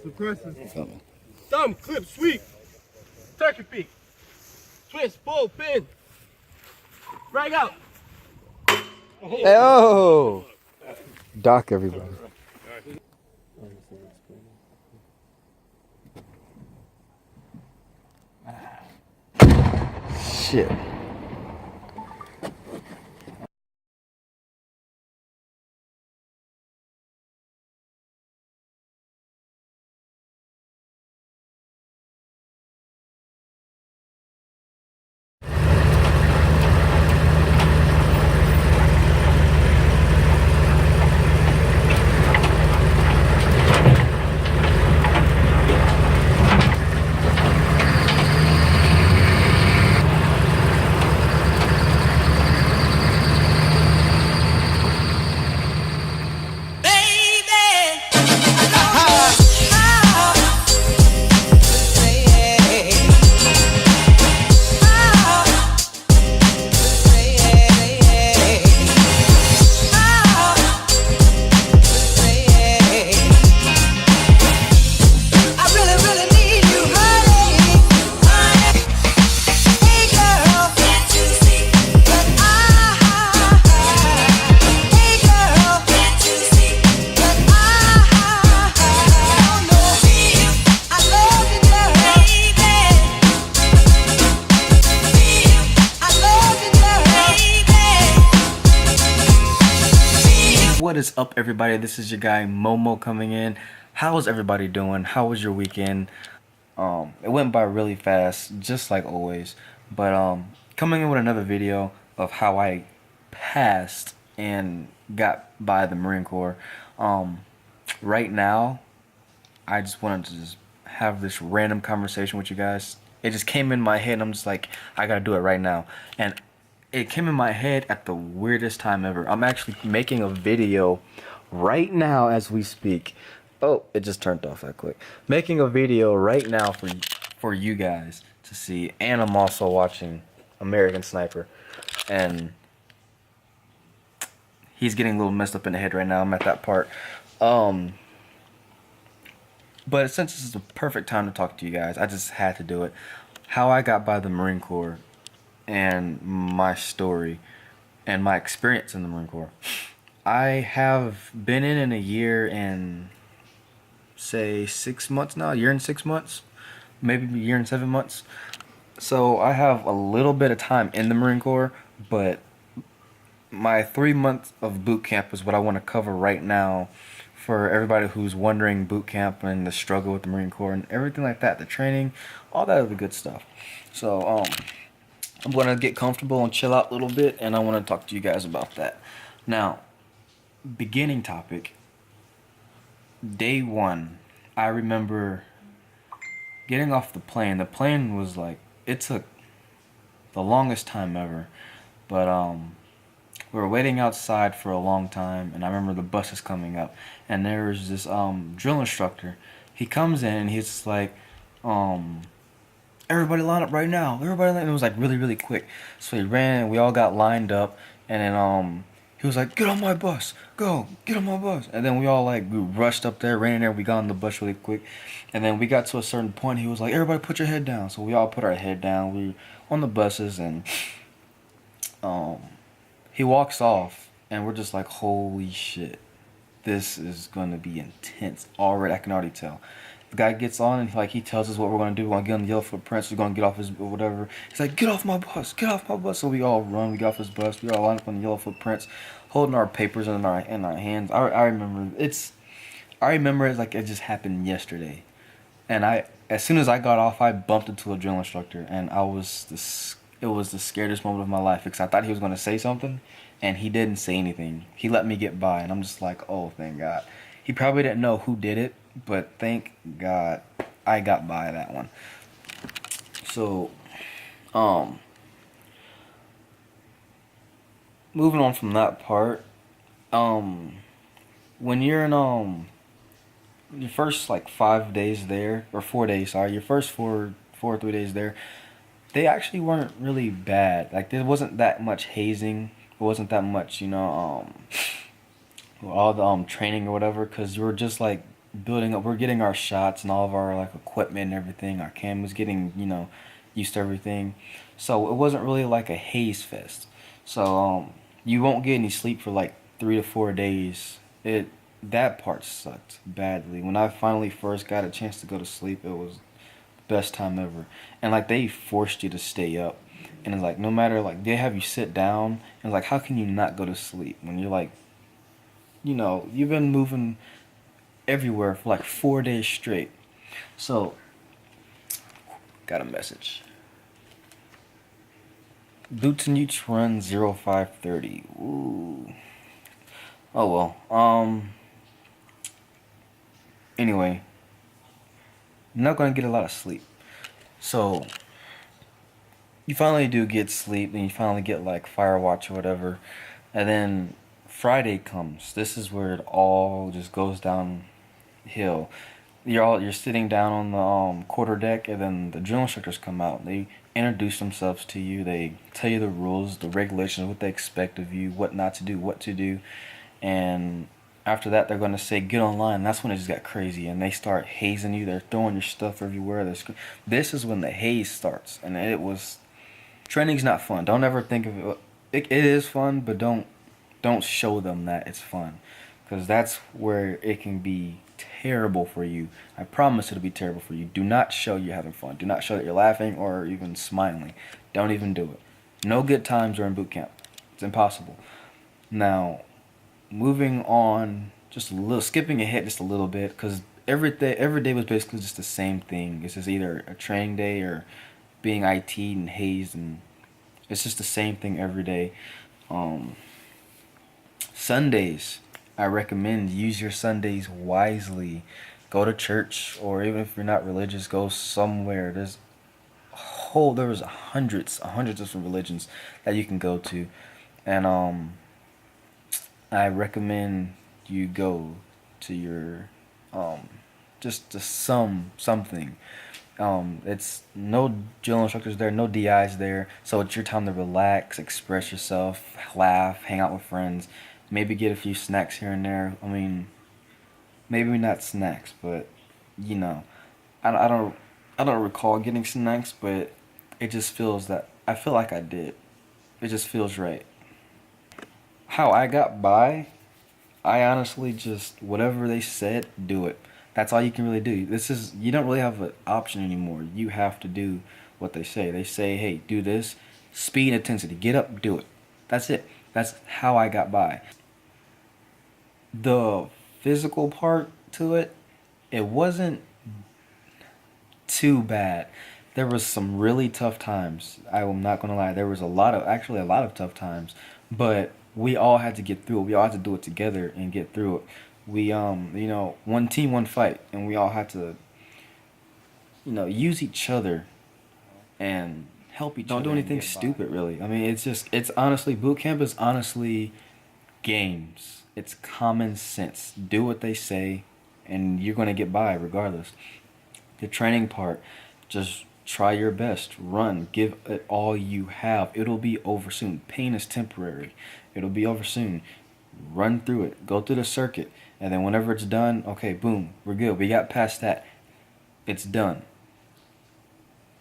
Suppressor. Thumb, clip, sweep. Turkey feet. Twist, pull, pin. Drag out. Oh! Doc, everybody. Shit. What is up, everybody? This is your guy Momo coming in. How is everybody doing? How was your weekend? It went by really fast, just like always. But coming in with another video of how I passed and got by the Marine Corps. Right now, I just wanted to just have this random conversation with you guys. It just came in my head and I'm just like, I gotta do it right now. And it came in my head at the weirdest time ever. I'm actually making a video right now as we speak. Oh, it just turned off that quick. Making a video right now for you guys to see. And I'm also watching American Sniper. And he's getting a little messed up in the head right now. I'm at that part. But since this is the perfect time to talk to you guys, I just had to do it. How I got by the Marine Corps and my story and my experience in the Marine Corps. I have been in a year and say 6 months now, a year and 6 months, maybe a year and 7 months. So I have a little bit of time in the Marine Corps, but my 3 months of boot camp is what I want to cover right now for everybody who's wondering boot camp and the struggle with the Marine Corps and everything like that, the training, all that other good stuff. So I'm going to get comfortable and chill out a little bit, and I want to talk to you guys about that. Now, beginning topic, day one, I remember getting off the plane. The plane was like, it took the longest time ever, but we were waiting outside for a long time, and I remember the bus is coming up, and there was this drill instructor. He comes in, and he's just like, everybody line up right now. Everybody line up. It was like really, really quick. So he ran, and we all got lined up, and then he was like, get on my bus. Go, get on my bus. And then we all we rushed up there, ran in there, we got on the bus really quick. And then we got to a certain point, he was like, everybody put your head down. So we all put our head down. We were on the buses, and he walks off, and we're just like, holy shit. This is going to be intense. Already, I can already tell. The guy gets on and he tells us what we're gonna do. We're gonna get on the yellow footprints. We're gonna get off his whatever. He's like, get off my bus, get off my bus. So we all run. We get off his bus. We all line up on the yellow footprints, holding our papers in our hands. I remember it like it just happened yesterday. And as soon as I got off, I bumped into a drill instructor, and it was the scariest moment of my life because I thought he was gonna say something, and he didn't say anything. He let me get by, and I'm just like, oh, thank God. He probably didn't know who did it, but thank God I got by that one. So, moving on from that part, when you're in your first 5 days there, or 4 days, sorry, your first 4 or 3 days there, they actually weren't really bad. There wasn't that much hazing. It wasn't that much, all the training or whatever, because you were just building up. We're getting our shots and all of our like equipment and everything. Our cam was getting used to everything, so it wasn't really like a haze fest. So you won't get any sleep for like 3 to 4 days. It That part sucked badly. When I finally first got a chance to go to sleep, it was the best time ever. And like they forced you to stay up, and it's like no matter like they have you sit down, and it's like how can you not go to sleep when you're like you've been moving everywhere for like 4 days straight. So, got a message. Boots and Utes run 0530. Ooh. Oh well. Anyway, I'm not gonna get a lot of sleep. So, you finally do get sleep, and you finally get like Firewatch or whatever. And then Friday comes. This is where it all just goes downhill. You're sitting down on the quarter deck, and then the drill instructors come out. They introduce themselves to you. They tell you the rules, the regulations, what they expect of you, what not to do, what to do, and after that they're going to say get online. That's when it just got crazy, and they start hazing you. They're throwing your stuff everywhere. This is when the haze starts, and it was training's not fun. Don't ever think of it. It is fun, but don't show them that it's fun, because that's where it can be terrible for you. I promise it'll be terrible for you. Do not show you're having fun. Do not show that you're laughing or even smiling. Don't even do it. No good times during boot camp. It's impossible. Now, moving on, just a little, skipping ahead just a little bit, because every day was basically just the same thing. It's just either a training day or being IT'd and hazed, and it's just the same thing every day. Um, Sundays, I recommend use your Sundays wisely. Go to church, or even if you're not religious, go somewhere. There was hundreds of different religions that you can go to, and I recommend you go to your um, just to something. It's no drill instructors there, no DIs there, so it's your time to relax, express yourself, laugh, hang out with friends, maybe get a few snacks here and there. I mean, maybe not snacks, but you know, I don't recall getting snacks, but it just feels that I feel like I did. It just feels right. How I got by, I honestly just whatever they said, do it. That's all you can really do. You don't really have an option anymore. You have to do what they say. They say, "Hey, do this. Speed and intensity. Get up, do it." That's it. That's how I got by. The physical part to it, it wasn't too bad. There was some really tough times. I am not gonna lie. There was actually a lot of tough times, but we all had to get through it. We all had to do it together and get through it. We one team, one fight, and we all had to use each other and help each other. Don't do anything stupid, really. I mean, it's honestly boot camp is honestly games. It's common sense. Do what they say, and you're gonna get by regardless. The training part, just try your best. Run. Give it all you have. It'll be over soon. Pain is temporary. It'll be over soon. Run through it. Go through the circuit. And then whenever it's done, okay, boom, we're good. We got past that. It's done.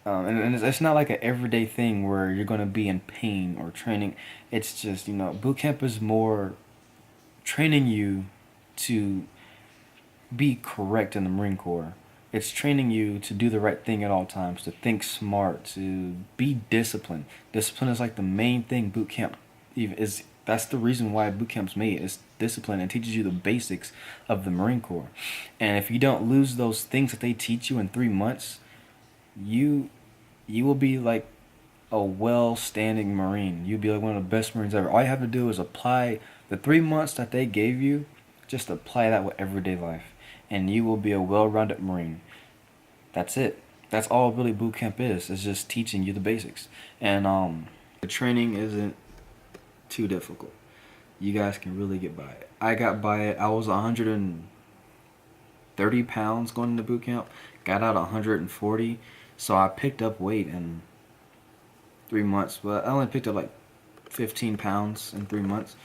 And it's not like an everyday thing where you're going to be in pain or training. It's just, boot camp is more training you to be correct in the Marine Corps. It's training you to do the right thing at all times, to think smart, to be disciplined. Discipline is like the main thing boot camp is. That's the reason why boot camp's made. It's discipline and teaches you the basics of the Marine Corps. And if you don't lose those things that they teach you in 3 months, you will be like a well-standing Marine. You'll be like one of the best Marines ever. All you have to do is apply the 3 months that they gave you. Just apply that with everyday life, and you will be a well-rounded Marine. That's it. That's all really boot camp is. It's just teaching you the basics. And the training isn't too difficult. You guys can really get by it. I got by it. I was 130 pounds going into boot camp. Got out 140. So I picked up weight in 3 months. But I only picked up like 15 pounds in 3 months.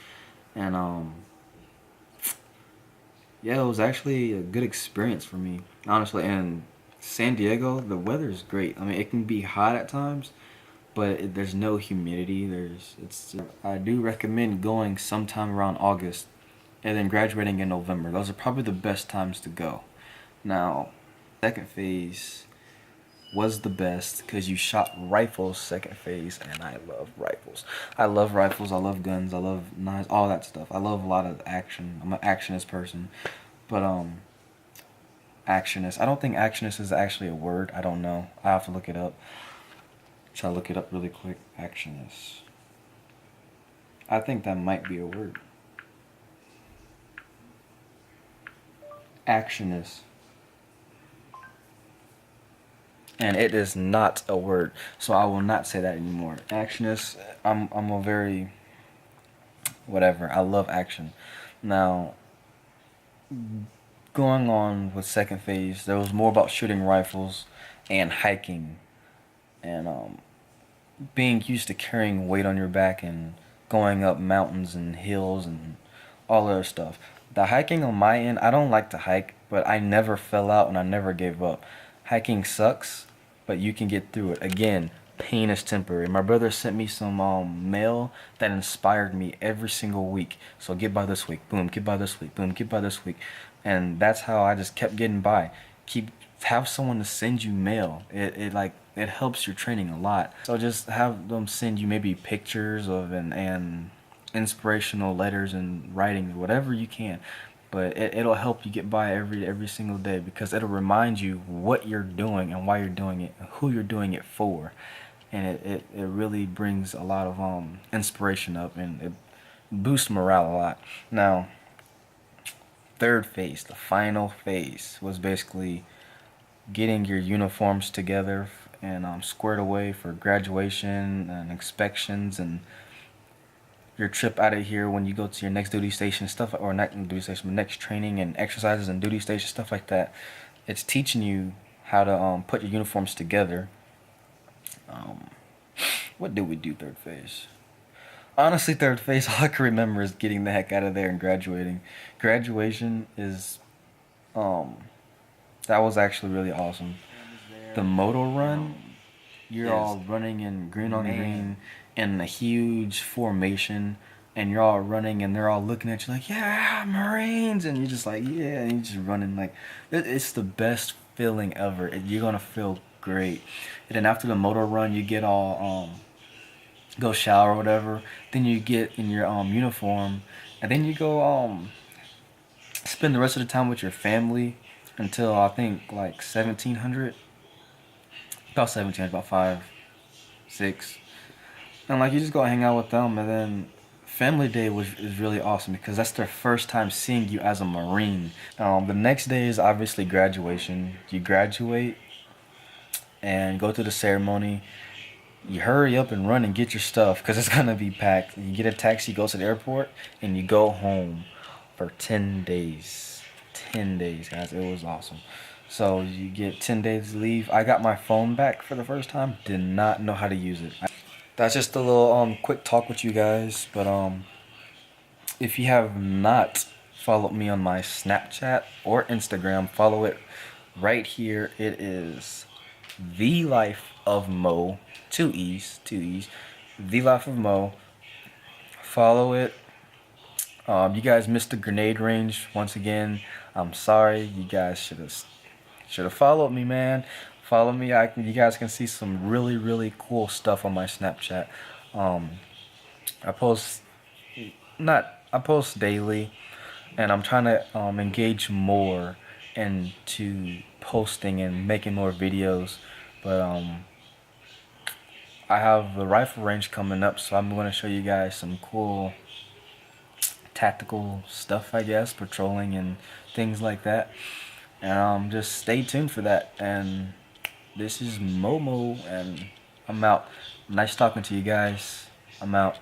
And Yeah, it was actually a good experience for me, honestly. And San Diego, the weather is great. I mean, it can be hot at times, but there's no humidity. I do recommend going sometime around August, and then graduating in November. Those are probably the best times to go. Now, second phase was the best because you shot rifles second phase, and I love rifles. I love rifles. I love guns. I love knives. All that stuff. I love a lot of action. I'm an actionist person, but actionist. I don't think actionist is actually a word. I don't know. I have to look it up. Try to look it up really quick. Actionist. I think that might be a word. Actionist. And it is not a word, so I will not say that anymore. Actionist. I'm a very whatever. I love action. Now, going on with second phase, there was more about shooting rifles and hiking and being used to carrying weight on your back and going up mountains and hills and all other stuff. The hiking on my end, I don't like to hike, but I never fell out and I never gave up. Hiking sucks, but you can get through it. Again, pain is temporary. My brother sent me some mail that inspired me every single week. So get by this week, boom, get by this week, boom, get by this week, and that's how I just kept getting by. Have someone to send you mail. It helps your training a lot. So just have them send you maybe pictures of and inspirational letters and writing, whatever you can. But it'll help you get by every single day because it'll remind you what you're doing and why you're doing it and who you're doing it for. And it really brings a lot of inspiration up and it boosts morale a lot. Now, third phase, the final phase, was basically getting your uniforms together and squared away for graduation and inspections and your trip out of here when you go to your next duty station stuff, or not duty station, but next training and exercises and duty station stuff like that. It's teaching you how to put your uniforms together. What did we do third phase? Honestly, third phase, all I can remember is getting the heck out of there and graduating. Graduation is that was actually really awesome. The moto run, you're all running in green on green in a huge formation, and you're all running, and they're all looking at you like, yeah, Marines, and you're just like, yeah, and you're just running like, it's the best feeling ever. You're gonna feel great. And then after the moto run, you get all go shower or whatever. Then you get in your uniform, and then you go spend the rest of the time with your family until I think like 1700. About 1700, about 5, 6. And like you just go hang out with them, and then Family Day is really awesome because that's their first time seeing you as a Marine. The next day is obviously graduation. You graduate and go to the ceremony. You hurry up and run and get your stuff because it's gonna be packed. You get a taxi, go to the airport, and you go home for 10 days. 10 days, guys. It was awesome. So you get 10 days leave. I got my phone back for the first time. Did not know how to use it. That's just a little quick talk with you guys. But if you have not followed me on my Snapchat or Instagram, follow it right here. It is The Life of Mo. Two E's. The Life of Mo. Follow it. You guys missed the grenade range once again. I'm sorry. You guys should have followed me, man. Follow me. You guys can see some really cool stuff on my Snapchat. I post daily, and I'm trying to engage more into posting and making more videos. But I have the rifle range coming up, so I'm going to show you guys some cool tactical stuff, I guess, patrolling and things like that. And just stay tuned for that. And this is Momo, and I'm out. Nice talking to you guys. I'm out.